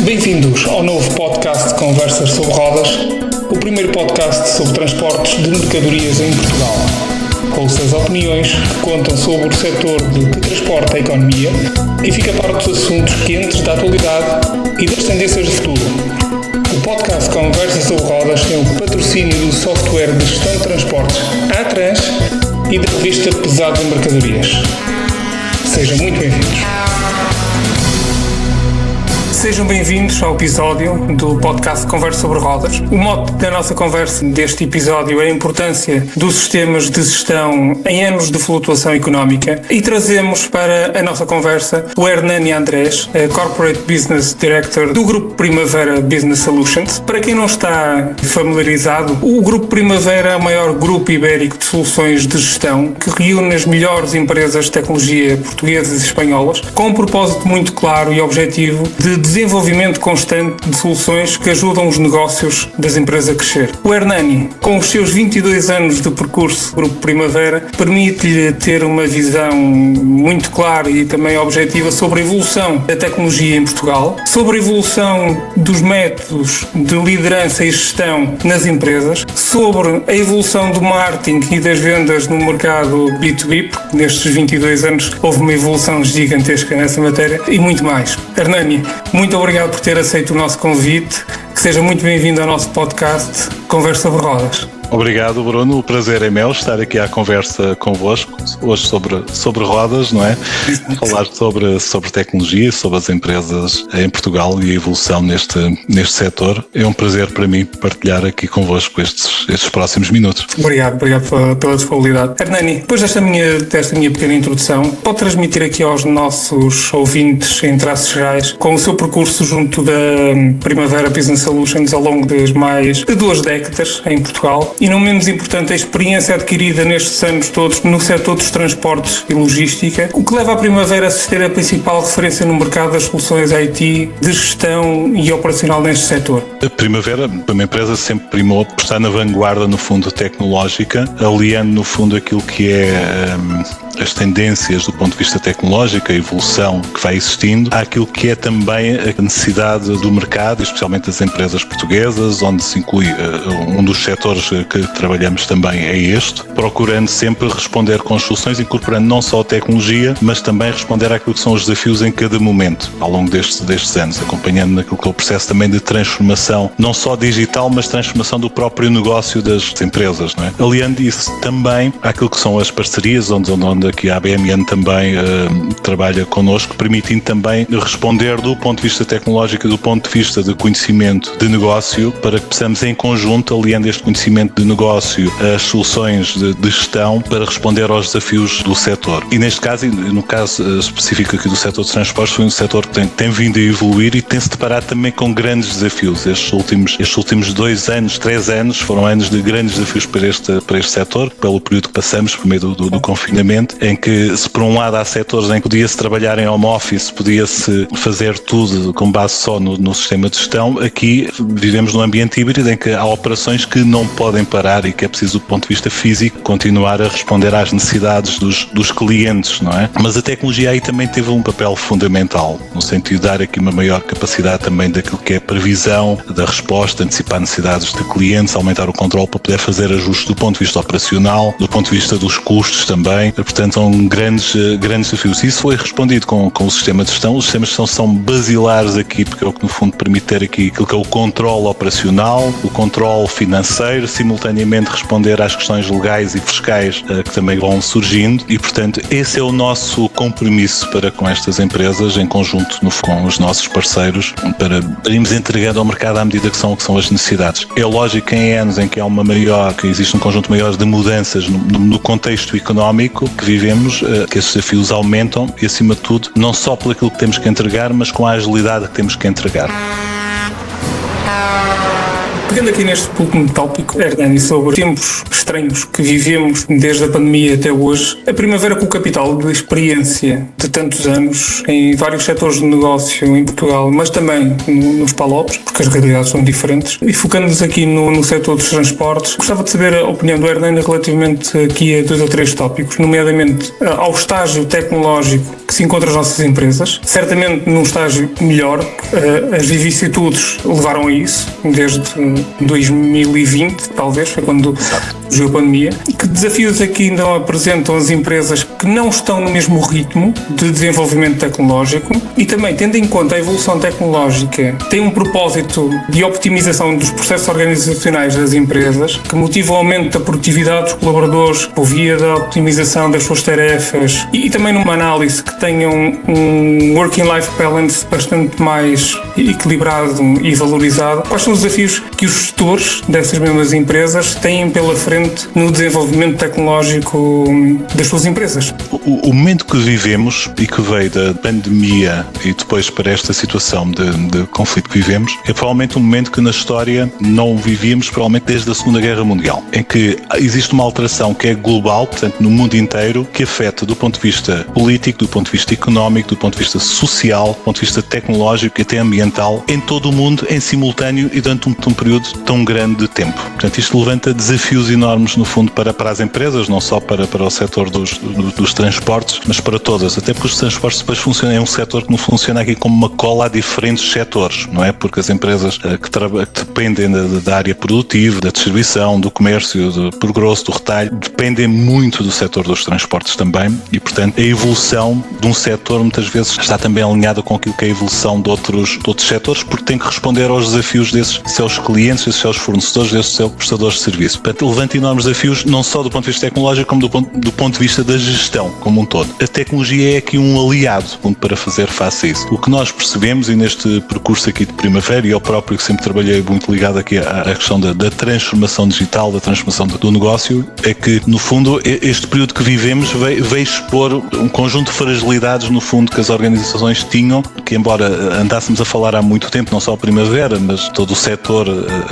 Bem-vindos ao novo podcast de Conversas sobre Rodas, o primeiro podcast sobre transportes de mercadorias em Portugal. Ouça as opiniões que contam sobre o setor que transporta a economia e fica a par dos assuntos quentes da atualidade e das tendências de futuro. O podcast Conversas sobre Rodas tem o patrocínio do software de gestão de transportes Atrans e da revista Pesado em Mercadorias. Sejam muito bem-vindos. Sejam bem-vindos ao episódio do podcast Conversa sobre Rodas. O mote da nossa conversa deste episódio é a importância dos sistemas de gestão em anos de flutuação económica e trazemos para a nossa conversa o Hernani Andrés, Corporate Business Director do Grupo Primavera Business Solutions. Para quem não está familiarizado, o Grupo Primavera é o maior grupo ibérico de soluções de gestão que reúne as melhores empresas de tecnologia portuguesas e espanholas com um propósito muito claro e objetivo de desenvolvimento constante de soluções que ajudam os negócios das empresas a crescer. O Hernani, com os seus 22 anos de percurso Grupo Primavera, permite-lhe ter uma visão muito clara e também objetiva sobre a evolução da tecnologia em Portugal, sobre a evolução dos métodos de liderança e gestão nas empresas, sobre a evolução do marketing e das vendas no mercado B2B, porque nestes 22 anos houve uma evolução gigantesca nessa matéria e muito mais. Hernani, muito obrigado por ter aceito o nosso convite. Que seja muito bem-vindo ao nosso podcast Conversa sobre Rodas. Obrigado, Bruno. O prazer é meu estar aqui à conversa convosco, hoje sobre rodas, não é? Falar sobre tecnologia, sobre as empresas em Portugal e a evolução neste setor. É um prazer para mim partilhar aqui convosco estes próximos minutos. Obrigado pela disponibilidade. Hernani, depois desta minha pequena introdução, pode transmitir aqui aos nossos ouvintes, em traços gerais, com o seu percurso junto da Primavera Business Solutions ao longo das mais de 2 décadas em Portugal. E não menos importante, a experiência adquirida nestes anos todos no setor dos transportes e logística, o que leva a Primavera a ser a principal referência no mercado das soluções IT de gestão e operacional neste setor. A Primavera, uma empresa, sempre primou por estar na vanguarda, no fundo, tecnológica, aliando, no fundo, aquilo que é as tendências do ponto de vista tecnológico, a evolução que vai existindo, àquilo que é também a necessidade do mercado, especialmente das empresas portuguesas, onde se inclui um dos setores que trabalhamos também é este, procurando sempre responder com soluções, incorporando não só a tecnologia, mas também responder àquilo que são os desafios em cada momento, ao longo destes anos, acompanhando naquilo que é o processo também de transformação, não só digital, mas transformação do próprio negócio das empresas, não é? Aliando isso também àquilo que são as parcerias, onde aqui a ABMN também trabalha connosco, permitindo também responder do ponto de vista tecnológico e do ponto de vista de conhecimento de negócio, para que possamos em conjunto, aliando este conhecimento de negócio às soluções de gestão, para responder aos desafios do setor. E neste caso, e no caso específico aqui do setor de transportes, foi um setor que tem vindo a evoluir e tem-se deparado também com grandes desafios. Estes últimos 2 anos, 3 anos, foram anos de grandes desafios para este setor, pelo período que passamos, por meio do confinamento, em que, se por um lado há setores em que podia-se trabalhar em home office, podia-se fazer tudo com base só no sistema de gestão, aqui vivemos num ambiente híbrido em que há operações que não podem parar e que é preciso, do ponto de vista físico, continuar a responder às necessidades dos clientes, não é? Mas a tecnologia aí também teve um papel fundamental, no sentido de dar aqui uma maior capacidade também daquilo que é a previsão da resposta, antecipar necessidades de clientes, aumentar o controle para poder fazer ajustes do ponto de vista operacional, do ponto de vista dos custos também. Portanto, são grandes desafios. Isso foi respondido com o sistema de gestão. Os sistemas de gestão são basilares aqui, porque é o que, no fundo, permite ter aqui aquilo que é o controle operacional, o controle financeiro, simultaneamente responder às questões legais e fiscais que também vão surgindo, e, portanto, esse é o nosso compromisso para com estas empresas, em conjunto com os nossos parceiros, para irmos entregando ao mercado à medida que são as necessidades. É lógico que em anos em que que existe um conjunto maior de mudanças no contexto económico que vivemos, que esses desafios aumentam e, acima de tudo, não só por aquilo que temos que entregar, mas com a agilidade que temos que entregar. Pegando aqui neste último tópico, Hernani, sobre tempos estranhos que vivemos desde a pandemia até hoje, a Primavera, com o capital de experiência de tantos anos em vários setores de negócio em Portugal, mas também nos PALOPs, porque as realidades são diferentes, e focando-nos aqui no setor dos transportes, gostava de saber a opinião do Hernani relativamente aqui a 2 ou 3 tópicos, nomeadamente ao estágio tecnológico que se encontram as nossas empresas, certamente num estágio melhor. As vicissitudes levaram a isso, desde 2020, talvez, foi quando surgiu a pandemia. Que desafios aqui ainda apresentam as empresas que não estão no mesmo ritmo de desenvolvimento tecnológico? E também, tendo em conta a evolução tecnológica, tem um propósito de optimização dos processos organizacionais das empresas, que motiva o aumento da produtividade dos colaboradores por via da optimização das suas tarefas e também numa análise que tenha um working-life balance bastante mais equilibrado e valorizado. Quais são os desafios que os gestores dessas mesmas empresas têm pela frente no desenvolvimento tecnológico das suas empresas? O momento que vivemos e que veio da pandemia e depois para esta situação de conflito que vivemos é provavelmente um momento que na história não vivíamos provavelmente desde a Segunda Guerra Mundial, em que existe uma alteração que é global, portanto no mundo inteiro, que afeta do ponto de vista político, do ponto de vista económico, do ponto de vista social, do ponto de vista tecnológico e até ambiental, em todo o mundo, em simultâneo e durante um período tão grande de tempo. Portanto, isto levanta desafios enormes, no fundo, para as empresas, não só para o setor dos transportes, mas para todas. Até porque os transportes depois funcionam, é um setor que não funciona aqui como uma cola a diferentes setores, não é? Porque as empresas que dependem da área produtiva, da distribuição, do comércio, por grosso, do retalho, dependem muito do setor dos transportes também e, portanto, a evolução de um setor muitas vezes está também alinhada com aquilo que é a evolução de outros setores, porque tem que responder aos desafios desses seus clientes, desses seus fornecedores, desses seus prestadores de serviço. Portanto, levanta enormes desafios, não só do ponto de vista tecnológico, como do ponto de vista da gestão como um todo. A tecnologia é aqui um aliado para fazer face a isso. O que nós percebemos, e neste percurso aqui de Primavera, e eu próprio que sempre trabalhei muito ligado aqui à questão da transformação digital, da transformação do negócio, é que, no fundo, este período que vivemos veio expor um conjunto de fragilidades, no fundo, que as organizações tinham, que embora andássemos a falar há muito tempo, não só a Primavera, mas todo o setor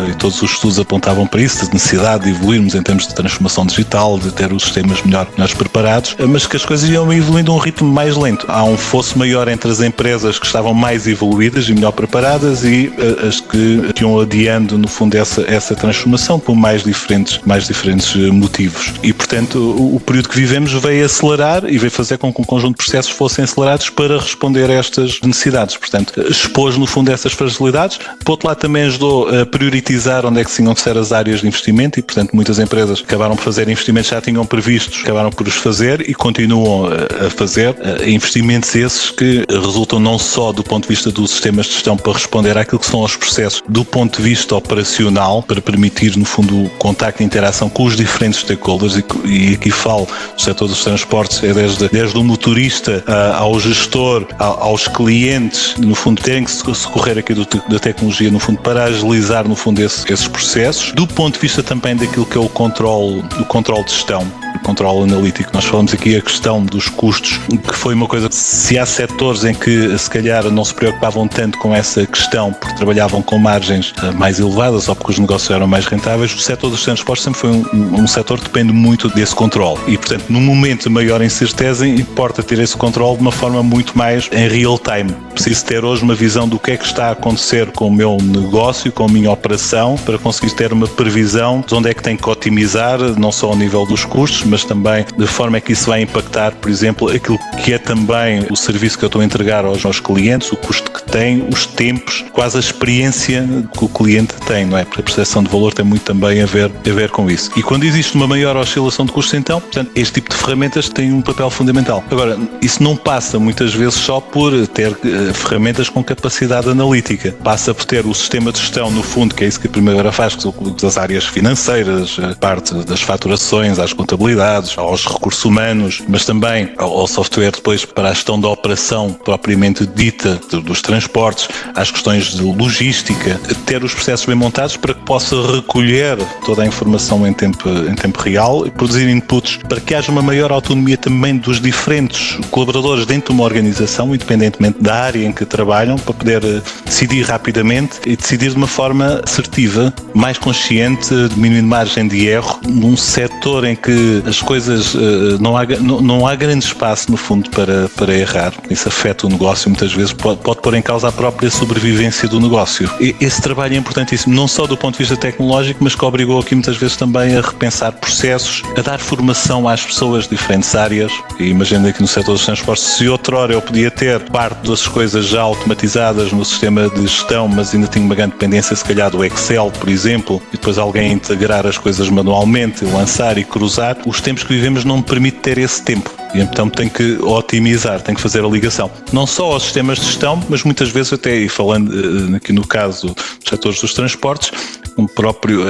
e todos os estudos apontavam para isso, da necessidade de evoluirmos em termos de transformação digital, de ter os sistemas melhores preparados, mas que as coisas iam evoluindo a um ritmo mais lento. Há um fosso maior entre as empresas que estavam mais evoluídas e melhor preparadas e as que iam adiando, no fundo, essa transformação por mais diferentes motivos. E, portanto, o período que vivemos veio acelerar e veio fazer com que um conjunto de processos fossem acelerados para responder a estas necessidades. Portanto, expôs, no fundo, essas fragilidades. Por outro lado, também ajudou a priorizar onde é que se tinham de ser as áreas de investimento e, portanto, muitas empresas acabaram por fazer investimentos que já tinham previstos, acabaram por os fazer e continuam a fazer investimentos esses que resultam não só do ponto de vista dos sistemas de gestão para responder àquilo que são os processos do ponto de vista operacional, para permitir, no fundo, o contacto e interação com os diferentes stakeholders e aqui falo do setor dos transportes, é desde o motorista ao gestor, aos clientes, no fundo, terem que socorrer aqui da tecnologia, no fundo, para agilizar, no fundo, esses processos. Do ponto de vista também daquilo que é o controle de gestão, o controle analítico. Nós falamos aqui a questão dos custos, que foi uma coisa que, se há setores em que se calhar não se preocupavam tanto com essa questão porque trabalhavam com margens mais elevadas ou porque os negócios eram mais rentáveis, o setor dos transportes sempre foi um setor que depende muito desse controle. E, portanto, num momento de maior incerteza, importa ter esse controle de uma forma muito mais em real time. Preciso ter hoje uma visão do que é que está a acontecer com o meu negócio, com a minha operação, para conseguir ter uma previsão de onde é que tem que otimizar, não só ao nível dos custos, mas também de forma é que isso vai impactar, por exemplo, aquilo que é também o serviço que eu estou a entregar aos clientes, o custo que tem, os tempos, quase a experiência que o cliente tem, não é? Porque a percepção de valor tem muito também a ver com isso. E quando existe uma maior oscilação de custos, então, portanto, este tipo de ferramentas tem um papel fundamental. Agora, isso não passa muitas vezes só por ter ferramentas com capacidade analítica. Passa por ter o sistema de gestão, no fundo, que é isso que a Primavera faz, que são as áreas financeiras, a parte das faturações, às contabilidades, aos recursos humanos, mas também ao software depois para a gestão da operação propriamente dita dos transportes, às questões de logística, ter os processos bem montados para que possa recolher toda a informação em tempo real e produzir inputs para que haja uma maior autonomia também dos diferentes colaboradores dentro de uma organização, independentemente da área área em que trabalham, para poder decidir rapidamente e decidir de uma forma assertiva, mais consciente, diminuindo margem de erro, num setor em que as coisas não há grande espaço no fundo para errar. Isso afeta o negócio, muitas vezes pode pôr em causa a própria sobrevivência do negócio. E esse trabalho é importantíssimo, não só do ponto de vista tecnológico, mas que obrigou aqui muitas vezes também a repensar processos, a dar formação às pessoas de diferentes áreas. E imaginando aqui no setor dos transportes, se outrora eu podia ter parte das coisas já automatizadas no sistema de gestão, mas ainda tinha uma grande dependência se calhar do Excel, por exemplo, e depois alguém integrar as coisas manualmente, lançar e cruzar, os tempos que vivemos não me permite ter esse tempo. E então tenho que otimizar, tenho que fazer a ligação. Não só aos sistemas de gestão, mas muitas vezes até, e falando aqui no caso dos setores dos transportes,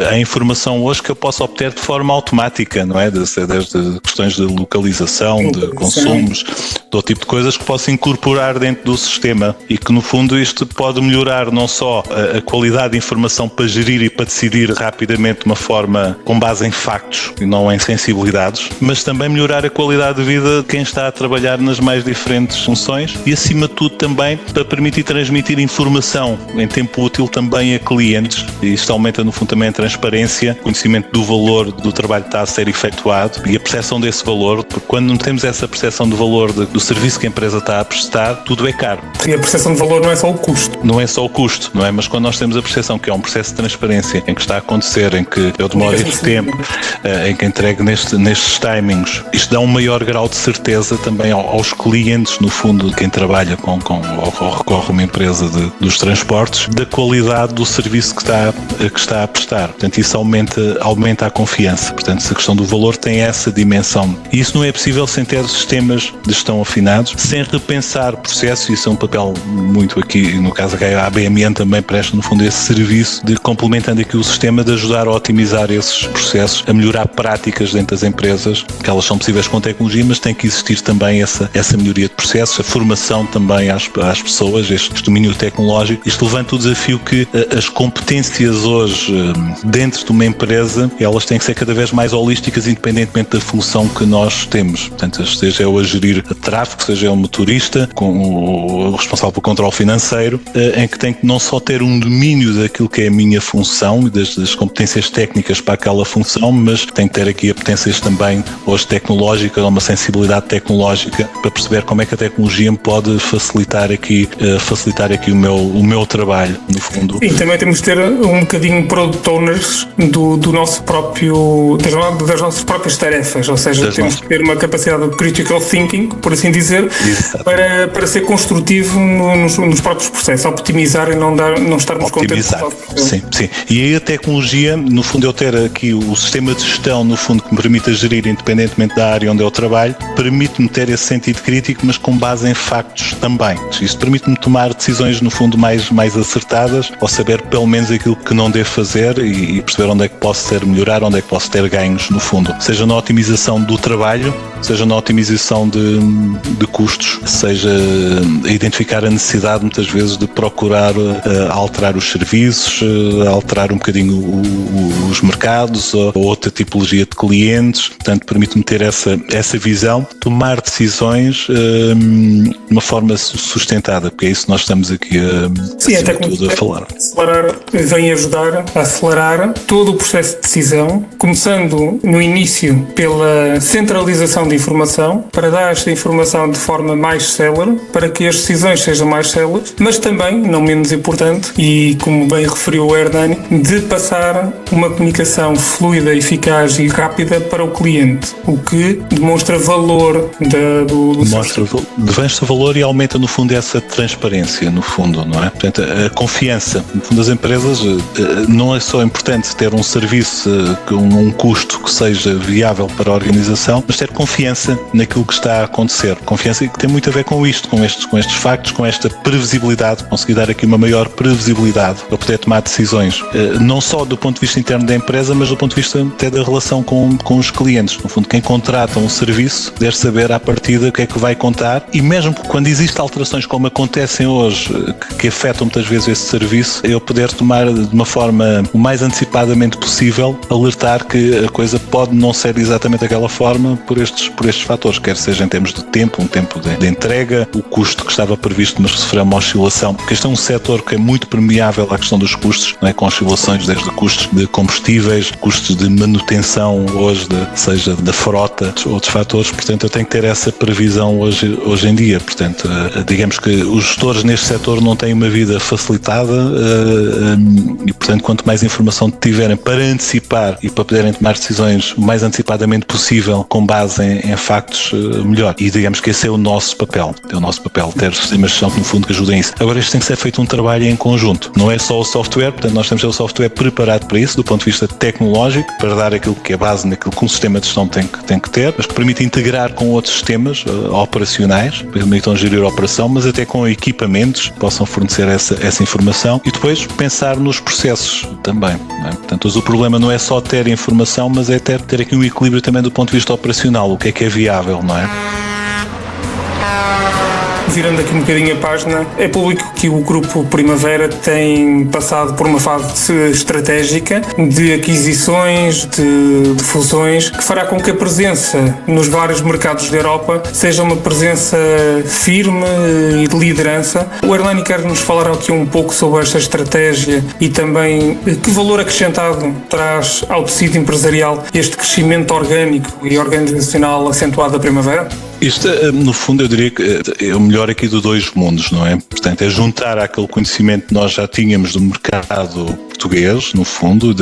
a informação hoje que eu posso obter de forma automática, não é? Desde questões de localização, de consumos, de outro tipo de coisas que posso incorporar dentro do sistema e que no fundo isto pode melhorar não só a qualidade de informação para gerir e para decidir rapidamente de uma forma com base em factos e não em sensibilidades, mas também melhorar a qualidade de vida de quem está a trabalhar nas mais diferentes funções e acima de tudo também para permitir transmitir informação em tempo útil também a clientes. E isto aumenta no fundo também a transparência, conhecimento do valor do trabalho que está a ser efetuado e a percepção desse valor, porque quando não temos essa percepção do valor do serviço que a empresa está a prestar, tudo é caro. E a percepção de valor não é só o custo. Não é só o custo, não é? Mas quando nós temos a percepção que é um processo de transparência em que está a acontecer, em que eu demoro este tempo, em que entrego nestes timings, isto dá um maior grau de certeza também aos clientes, no fundo, de quem trabalha ou recorre a uma empresa dos transportes, da qualidade do serviço que está a prestar. Portanto, isso aumenta a confiança. Portanto, essa questão do valor tem essa dimensão. E isso não é possível sem ter sistemas de gestão afinados, sem repensar processos. Isso é um papel muito aqui, no caso a ABMN também presta, no fundo, esse serviço de complementando aqui o sistema, de ajudar a otimizar esses processos, a melhorar práticas dentro das empresas, que elas são possíveis com tecnologia, mas tem que existir também essa melhoria de processos, a formação também às pessoas, este domínio tecnológico. Isto levanta o desafio que as competências hoje dentro de uma empresa, elas têm que ser cada vez mais holísticas, independentemente da função que nós temos. Portanto, seja eu a gerir tráfego, seja eu o motorista, com o responsável pelo controle financeiro, em que tem que não só ter um domínio daquilo que é a minha função e das competências técnicas para aquela função, mas tem que ter aqui competências também hoje tecnológicas, uma sensibilidade tecnológica para perceber como é que a tecnologia me pode facilitar aqui o meu trabalho, no fundo. E também temos de ter um bocadinho product owners do nosso próprio, das nossas próprias tarefas, ou seja, temos que ter uma capacidade de critical thinking, por assim dizer, para ser construtivo nos próprios processos, optimizar e não estarmos contentes. Sim. E aí a tecnologia, no fundo, eu ter aqui o sistema de gestão, no fundo, que me permite gerir independentemente da área onde eu trabalho, permite-me ter esse sentido crítico, mas com base em factos também. Isso permite-me tomar decisões, no fundo, mais acertadas, ou saber pelo menos aquilo que não devo fazer e perceber onde é que posso melhorar, onde é que posso ter ganhos, no fundo. Seja na otimização do trabalho, seja na otimização de custos, seja a identificar a necessidade, muitas vezes, de procurar alterar os serviços, alterar um bocadinho os mercados ou outra tipologia de clientes. Portanto, permite-me ter essa visão, tomar decisões de uma forma sustentada, porque é isso que nós estamos aqui a falar. Vem ajudar a acelerar todo o processo de decisão, começando no início pela centralização de informação, para dar esta informação de forma mais célere, para que as decisões sejam mais céleres, mas também, não menos importante, e como bem referiu o Hernani, de passar uma comunicação fluida, eficaz e rápida para o cliente, o que demonstra valor demonstra valor e aumenta, no fundo, essa transparência, no fundo, não é? Portanto, a confiança, no fundo, das empresas, não é só importante ter um serviço com um custo que seja viável para a organização, mas ter confiança naquilo que está a acontecer. Confiança que tem muito a ver com isto, com estes factos, com esta previsibilidade, conseguir dar aqui uma maior previsibilidade para poder tomar decisões, não só do ponto de vista interno da empresa, mas do ponto de vista até da relação com os clientes. No fundo, quem contrata um serviço deve saber à partida o que é que vai contar, e mesmo quando existem alterações como acontecem hoje, que afetam muitas vezes esse serviço, eu poder tomar de uma forma o mais antecipadamente possível, alertar que a coisa pode não ser exatamente daquela forma por estes estes fatores, quer seja em termos de tempo, um tempo de entrega, o custo que estava previsto, mas que sofreu uma oscilação, porque este é um setor que é muito permeável à questão dos custos, não é? Com oscilações desde custos de combustíveis, custos de manutenção hoje, seja da frota, outros fatores, portanto eu tenho que ter essa previsão hoje em dia, portanto digamos que os gestores neste setor não têm uma vida facilitada e portanto quanto mais informação tiverem para antecipar e para poderem tomar decisões o mais antecipadamente possível com base em factos, melhor. E digamos que esse é o nosso papel, ter sistemas de gestão que no fundo que ajudem isso. Agora isto tem que ser feito um trabalho em conjunto, não é só o software, portanto nós temos que ter o software preparado para isso do ponto de vista tecnológico, para dar aquilo que é base naquilo que um sistema de gestão tem que ter, mas que permite integrar com outros sistemas operacionais, que permitam gerir a operação, mas até com equipamentos que possam fornecer essa informação e depois pensar nos processos também, não é? Portanto, o problema não é só ter informação, mas é ter aqui um equilíbrio também do ponto de vista operacional, o que é viável, não é? Virando aqui um bocadinho a página, é público que o Grupo Primavera tem passado por uma fase estratégica de aquisições, de fusões, que fará com que a presença nos vários mercados da Europa seja uma presença firme e de liderança. O Hernani quer nos falar aqui um pouco sobre esta estratégia e também que valor acrescentado traz ao tecido empresarial este crescimento orgânico e organizacional acentuado da Primavera? Isto, no fundo, eu diria que é o melhor aqui dos dois mundos, não é? Portanto, é juntar aquele conhecimento que nós já tínhamos do mercado português, no fundo,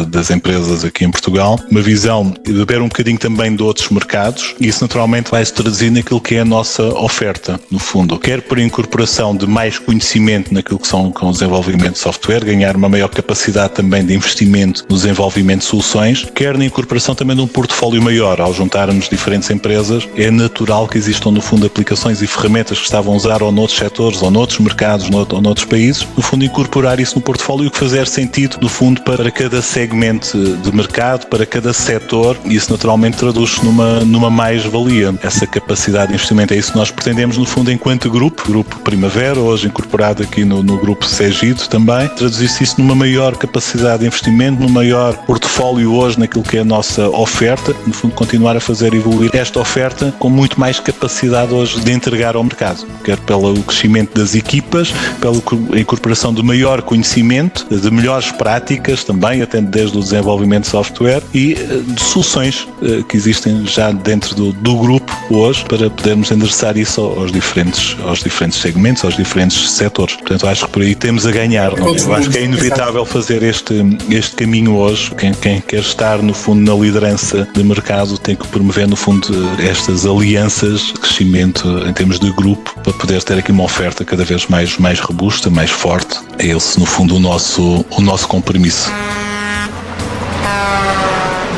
das empresas aqui em Portugal, uma visão de beber um bocadinho também de outros mercados, e isso naturalmente vai se traduzir naquilo que é a nossa oferta, no fundo. Quer por incorporação de mais conhecimento naquilo que são com o desenvolvimento de software, ganhar uma maior capacidade também de investimento no desenvolvimento de soluções, quer na incorporação também de um portfólio maior. Ao juntarmos diferentes empresas, é natural que existam, no fundo, aplicações e ferramentas que estavam a usar ou noutros setores, ou noutros mercados, ou noutros países, no fundo, incorporar isso no portfólio e o que fazer sentido, no fundo, para cada segmento de mercado, para cada setor, e isso naturalmente traduz-se numa mais-valia. Essa capacidade de investimento é isso que nós pretendemos, no fundo, enquanto Grupo Primavera, hoje incorporado aqui no Grupo Segido também, traduzir-se isso numa maior capacidade de investimento, num maior portfólio hoje naquilo que é a nossa oferta, no fundo, continuar a fazer evoluir esta oferta com muito mais capacidade hoje de entregar ao mercado, quer pelo crescimento das equipas, pela incorporação de maior conhecimento, de melhores práticas também, até desde o desenvolvimento de software e de soluções que existem já dentro do grupo hoje para podermos endereçar isso aos diferentes segmentos, aos diferentes setores. Portanto, acho que por aí temos a ganhar. Não? Eu acho que é inevitável fazer este caminho hoje. Quem quer estar, no fundo, na liderança de mercado tem que promover, no fundo, estas alianças de crescimento em termos de grupo para poder ter aqui uma oferta cada vez mais robusta, mais forte. É esse, no fundo, o nosso compromisso.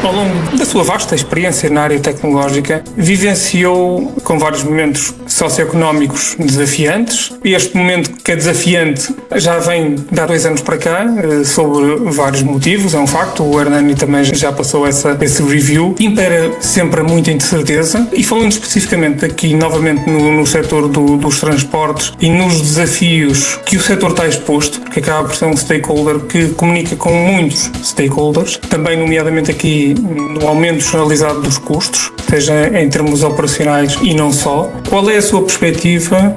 Ao longo da sua vasta experiência na área tecnológica, vivenciou com vários momentos socioeconómicos desafiantes. Este momento que é desafiante já vem de há 2 anos para cá, sobre vários motivos, é um facto. O Hernani também já passou esse review. Impera sempre muita incerteza. E falando especificamente aqui, novamente, no setor dos transportes e nos desafios que o setor está exposto, porque acaba por ser um stakeholder que comunica com muitos stakeholders, também nomeadamente aqui no aumento generalizado dos custos, seja em termos operacionais e não só. Qual é a sua perspectiva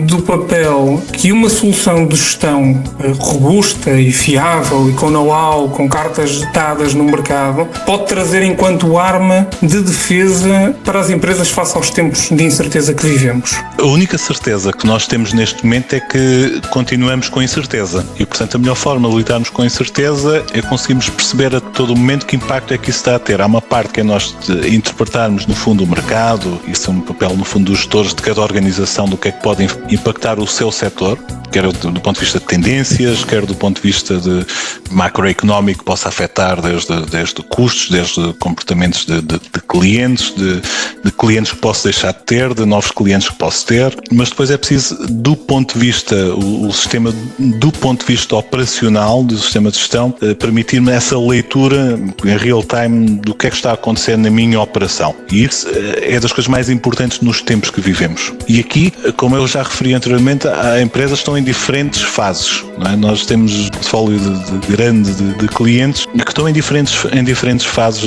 do papel que uma solução de gestão robusta e fiável e com know-how, com cartas dadas no mercado, pode trazer enquanto arma de defesa para as empresas face aos tempos de incerteza que vivemos? A única certeza que nós temos neste momento é que continuamos com incerteza e, portanto, a melhor forma de lidarmos com a incerteza é conseguirmos perceber a todo momento que impacto é que isso está a ter. Há uma parte que é nós interpretarmos, no fundo, o mercado, isso é um papel, no fundo, dos gestores de cada organização, do que é que pode impactar o seu setor, quer do ponto de vista de tendências, quer do ponto de vista de macroeconómico, que possa afetar desde custos, desde comportamentos de clientes, de clientes que posso deixar de ter, de novos clientes que posso ter, mas depois é preciso, do ponto de vista, o sistema, do ponto de vista operacional, do sistema de gestão, permitir-me essa leitura em real time do que é que está a acontecer na minha operação. E isso é das coisas mais importantes nos tempos que vivemos. temos. E aqui, como eu já referi anteriormente, há empresas que estão em diferentes fases, não é? Nós temos um portfólio grande de clientes que estão em diferentes fases,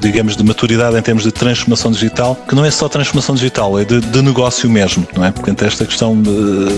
digamos, de maturidade em termos de transformação digital, que não é só transformação digital, é de negócio mesmo, não é? Portanto, esta questão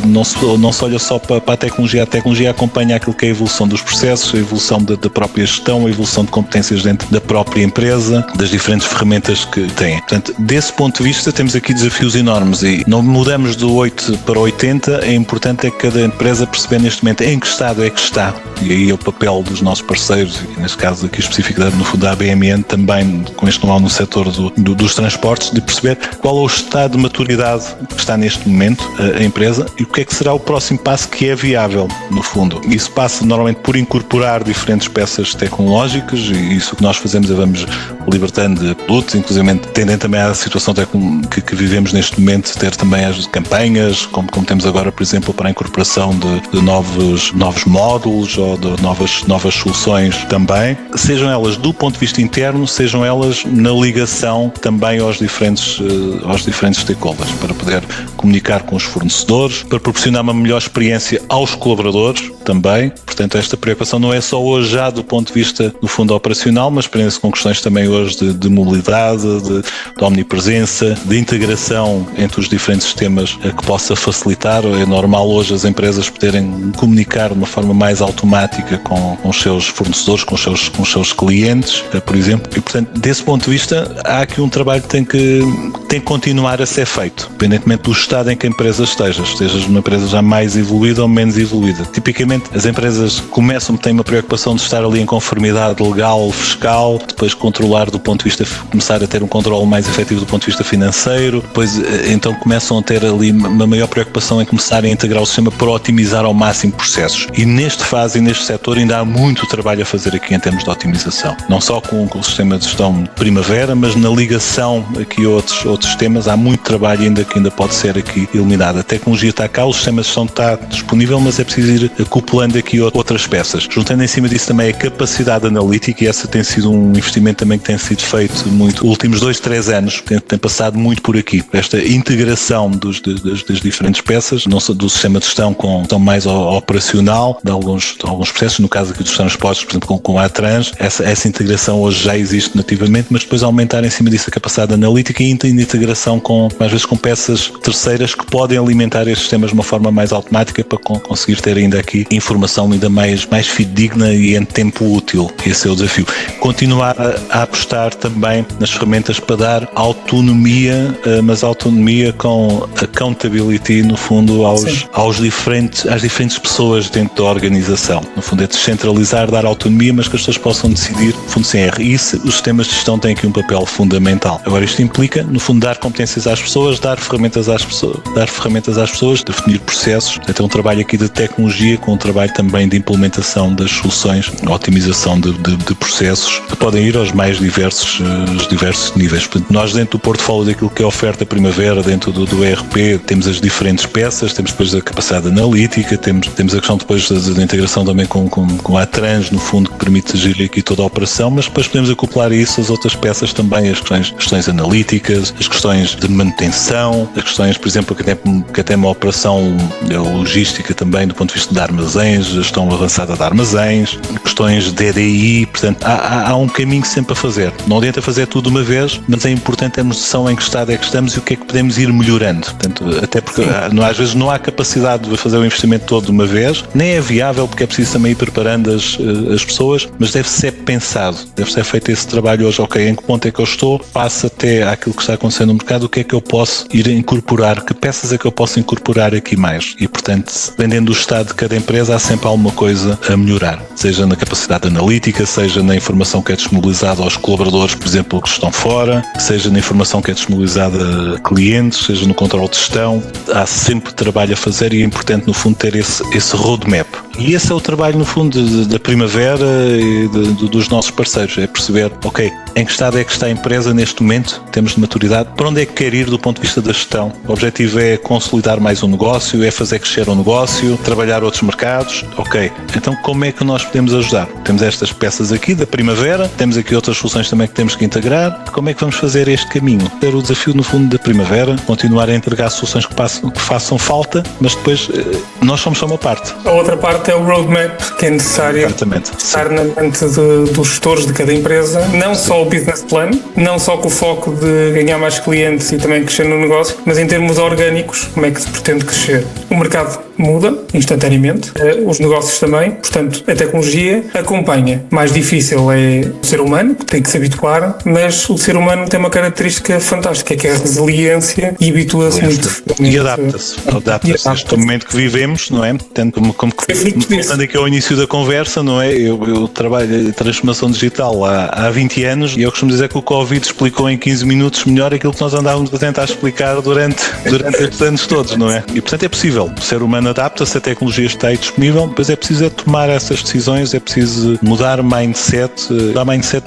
não se olha só para a tecnologia acompanha aquilo que é a evolução dos processos, a evolução da própria gestão, a evolução de competências dentro da própria empresa, das diferentes ferramentas que têm. Portanto, desse ponto de vista, temos aqui desafios enormes e não mudamos do 8 para 80, é importante que cada empresa perceber neste momento em que estado é que está. E aí é o papel dos nossos parceiros, e neste caso aqui especificamente no fundo da ABMN, também com este know-how no setor dos transportes, de perceber qual é o estado de maturidade que está neste momento a empresa e o que é que será o próximo passo que é viável, no fundo. Isso passa normalmente por incorporar diferentes peças tecnológicas e isso que nós fazemos é vamos libertando de produtos, inclusive tendendo também à situação que vivemos neste momento, ter também as campanhas, como temos agora, por exemplo, para a incorporação de novos módulos ou de novas soluções também, sejam elas do ponto de vista interno, sejam elas na ligação também aos diferentes stakeholders, para poder comunicar com os fornecedores, para proporcionar uma melhor experiência aos colaboradores também. Portanto, esta preocupação não é só hoje já do ponto de vista do fundo operacional, mas prende-se com questões também hoje de mobilidade, de omnipresença, de integração entre os diferentes sistemas que possa facilitar. É normal hoje as empresas poderem comunicar de uma forma mais automática com os seus fornecedores, com os seus clientes, por exemplo. E, portanto, desse ponto de vista, há aqui um trabalho que tem que continuar a ser feito, independentemente do estado em que a empresa estejas numa empresa já mais evoluída ou menos evoluída. Tipicamente, as empresas têm uma preocupação de estar ali em conformidade legal, fiscal, depois controlar do ponto de vista, começar a ter um controle mais efetivo do ponto de vista financeiro, depois então começam a ter ali uma maior preocupação em começarem a integrar o sistema para otimizar ao máximo processos. E neste setor ainda há muito trabalho a fazer aqui em termos de otimização. Não só com o sistema de gestão Primavera, mas na ligação aqui a outros sistemas, há muito trabalho que ainda pode ser aqui eliminado. A tecnologia está cá, o sistema de gestão está disponível, mas é preciso ir acoplando aqui outras peças. Juntando em cima disso também a capacidade analítica, e essa tem sido um investimento também que tem sido feito muito, nos últimos 2-3 anos, tem passado muito por aqui. Esta integração das diferentes peças, não só do sistema de gestão com mais operacional, de alguns processos, no caso aqui dos transportes, por exemplo, com a Atrans, essa integração hoje já existe nativamente, mas depois aumentar em cima disso a capacidade analítica e integração às vezes com peças terceiras que podem alimentar estes sistemas de uma forma mais automática para conseguir ter ainda aqui informação ainda mais fidedigna e em tempo útil. Esse é o desafio. Continuar a apostar também nas ferramentas para dar autonomia, mas autonomia com accountability, no fundo, às diferentes pessoas dentro da organização. No fundo, é descentralizar, dar autonomia, mas que as pessoas possam decidir, no fundo, sem erro. E isso, os sistemas de gestão têm aqui um papel fundamental. Agora, isto implica, no fundo, dar competências às pessoas, dar ferramentas às pessoas, definir processos. Até um trabalho aqui de tecnologia, com um trabalho também de implementação das soluções, otimização de processos, que podem ir aos mais diversos níveis. Portanto, nós dentro do portfólio daquilo que é a oferta Primavera, dentro do ERP, temos as diferentes peças, temos depois a capacidade analítica, temos a questão depois da integração também com a Trans, no fundo, que permite gerir aqui toda a operação, mas depois podemos acoplar a isso as outras peças também, as questões analíticas, as questões de manutenção, as questões, por exemplo, que até uma operação logística também do ponto de vista de armazéns, gestão avançada de armazéns, questões de EDI. Portanto, há um caminho sempre a fazer. Não adianta fazer tudo de uma vez, mas é importante termos noção em que estado é que estamos e o que é que podemos ir melhorando. Portanto, até porque às vezes não há capacidade de fazer o investimento todo de uma vez, nem é viável, porque é preciso também ir preparando as pessoas, mas deve ser pensado, deve ser feito esse trabalho hoje. Ok, em que ponto é que eu estou? Passa até àquilo que está acontecendo no mercado, o que é que eu posso ir a incorporar, que peças é que eu posso incorporar aqui mais? E, portanto, dependendo do estado de cada empresa, há sempre alguma coisa a melhorar, seja na capacidade analítica, seja na informação que é disponibilizada aos colaboradores, por exemplo, que estão fora, seja na informação que é disponibilizada a clientes, seja no controle de gestão. Há sempre trabalho a fazer e é importante, no fundo, ter esse roadmap. E esse é o trabalho, no fundo, da Primavera e dos nossos parceiros, é perceber, ok, em que estado é que está a empresa neste momento, temos de maturidade, para onde é que quer ir do ponto de vista da gestão. O objetivo é consolidar mais um negócio, é fazer crescer um negócio, trabalhar outros mercados, ok, então como é que nós podemos ajudar? Temos estas peças aqui da Primavera, temos aqui outras soluções também que temos que integrar, como é que vamos fazer este caminho? Ter o desafio, no fundo, da Primavera, continuar a entregar soluções que façam falta, mas depois nós somos só uma parte. A outra parte é o roadmap que é necessário estar na mente dos gestores de cada empresa, não só o business plan, não só com o foco de ganhar mais clientes e também crescer no negócio, mas em termos orgânicos, como é que se pretende crescer. O mercado muda instantaneamente, os negócios também, portanto a tecnologia acompanha. Mais difícil é o ser humano, que tem que se habituar, mas o ser humano tem uma característica fantástica, que é a resiliência e habitua-se muito. E adapta-se a este momento que vivemos, não é? Tanto como voltando aqui ao início da conversa, não é? Eu trabalho em transformação digital há 20 anos e eu costumo dizer que o Covid explicou em 15 minutos melhor aquilo que nós andávamos a tentar explicar durante estes anos todos, não é? E portanto é possível. O ser humano adapta-se, a tecnologia está aí disponível, mas é preciso tomar essas decisões, é preciso mudar mindset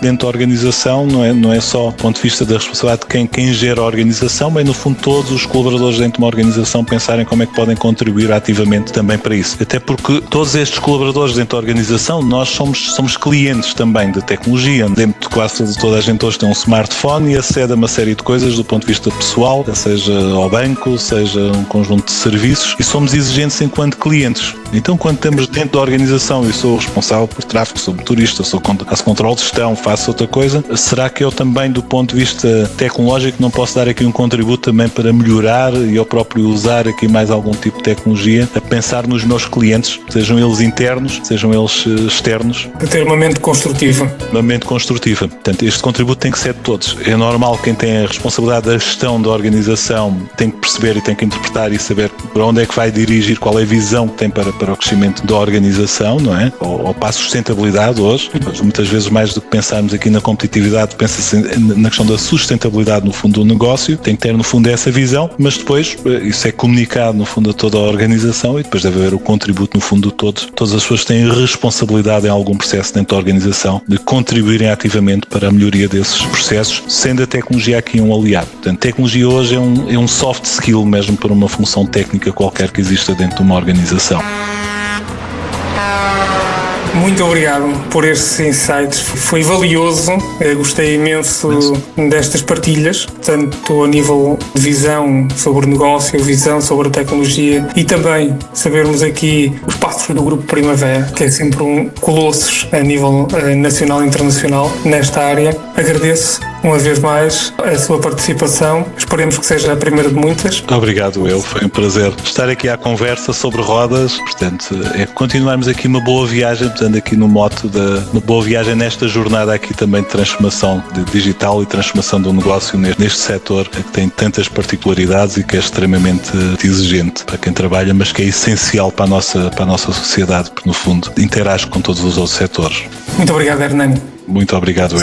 dentro da organização, não é só do ponto de vista da responsabilidade de quem gera a organização, mas no fundo todos os colaboradores dentro de uma organização pensarem como é que podem contribuir ativamente também para isso. Até porque todos estes colaboradores dentro da organização, nós somos clientes também da tecnologia. Dentro de quase toda a gente hoje tem um smartphone e acede a uma série de coisas do ponto de vista pessoal, seja ao banco, seja um conjunto de serviços, e somos exigentes enquanto clientes. Então, quando estamos dentro da organização e sou responsável por tráfego, sou motorista, faço controle de gestão, faço outra coisa, será que eu também, do ponto de vista tecnológico, não posso dar aqui um contributo também para melhorar e eu próprio usar aqui mais algum tipo de tecnologia, a pensar nos meus clientes, sejam eles internos, sejam eles externos? De ter uma mente construtiva. Uma mente construtiva. Portanto, este contributo tem que ser de todos. É normal que quem tem a responsabilidade da gestão da organização tem que perceber e tem que interpretar e saber para onde é que vai dirigir, qual é a visão que tem para o crescimento da organização, não é? Ou para a sustentabilidade hoje. Muitas vezes, mais do que pensarmos aqui na competitividade, pensa-se na questão da sustentabilidade, no fundo, do negócio. Tem que ter, no fundo, essa visão, mas depois isso é comunicado, no fundo, a toda a organização e depois deve haver o contributo, no fundo, de todos. Todas as pessoas têm responsabilidade em algum processo dentro da organização de contribuírem ativamente para a melhoria desses processos, sendo a tecnologia aqui um aliado. Portanto, a tecnologia hoje é um soft skill mesmo para uma função técnica qualquer que exista dentro de uma organização. Muito obrigado por estes insights, foi valioso, gostei imenso destas partilhas, tanto a nível de visão sobre o negócio, visão sobre a tecnologia e também sabermos aqui os passos do Grupo Primavera, que é sempre um colossos a nível nacional e internacional nesta área. Agradeço uma vez mais a sua participação, esperemos que seja a primeira de muitas. Obrigado, foi um prazer estar aqui à conversa sobre rodas, portanto, é continuarmos aqui uma boa viagem, portanto, aqui no mote uma boa viagem nesta jornada aqui também de transformação digital e transformação do negócio neste setor que tem tantas particularidades e que é extremamente exigente para quem trabalha, mas que é essencial para a nossa sociedade, porque no fundo interage com todos os outros setores. Muito obrigado, Hernani. Muito obrigado,